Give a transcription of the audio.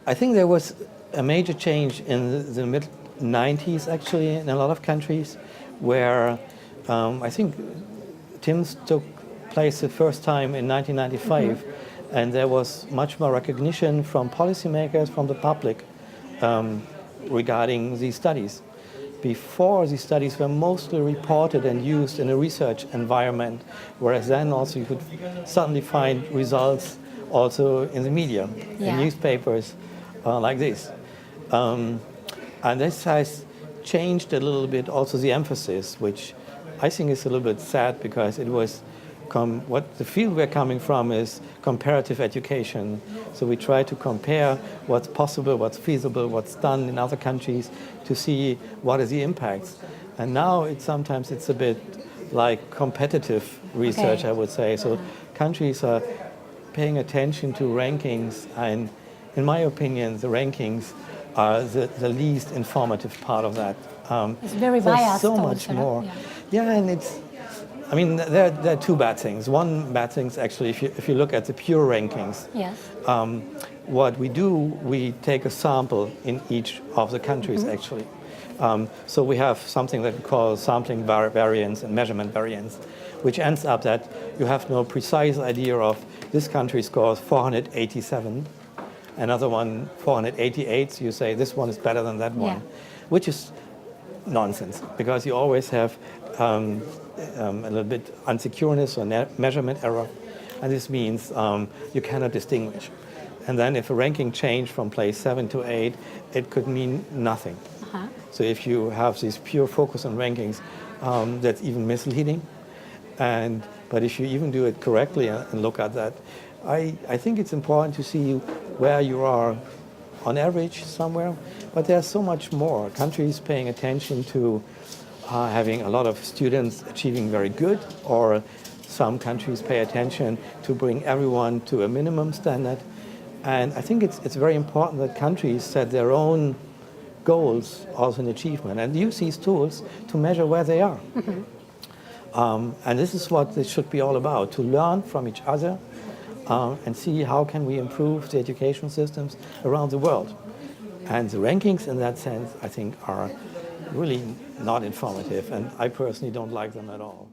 I think there was a major change in the mid-90s, actually, in a lot of countries, where I think TIMSS took place the first time in 1995, and there was much more recognition from policymakers, from the public, regarding these studies. Before, these studies were mostly reported and used in a research environment, whereas then also you could suddenly find results also in the media, in newspapers like this. And this has changed a little bit also the emphasis, which I think is a little bit sad, because it was what the field we're coming from is comparative education. So we try to compare what's possible, what's feasible, what's done in other countries to see what are the impacts. And now sometimes it's a bit like competitive research, I would say. So countries are paying attention to rankings, and in my opinion, the rankings are the least informative part of that. It's very biased. So much more. Yeah, and I mean, there are two bad things. One bad thing is actually, if you look at the pure rankings, what we do, we take a sample in each of the countries, actually. So we have something that we call sampling variance and measurement variance, which ends up that you have no precise idea of this country scores 487, another one 488, so you say this one is better than that one, which is nonsense, because you always have a little bit unsecureness or measurement error, and this means you cannot distinguish. And then if a ranking changed from place 7 to 8, it could mean nothing. So if you have this pure focus on rankings, that's even misleading. But if you even do it correctly and look at that, I think it's important to see where you are on average somewhere, but there's so much more. Countries paying attention to having a lot of students achieving very good, or some countries pay attention to bring everyone to a minimum standard. And I think it's very important that countries set their own goals also in achievement and use these tools to measure where they are. And this is what this should be all about, to learn from each other and see how can we improve the education systems around the world. And the rankings in that sense, I think, are really not informative, and I personally don't like them at all.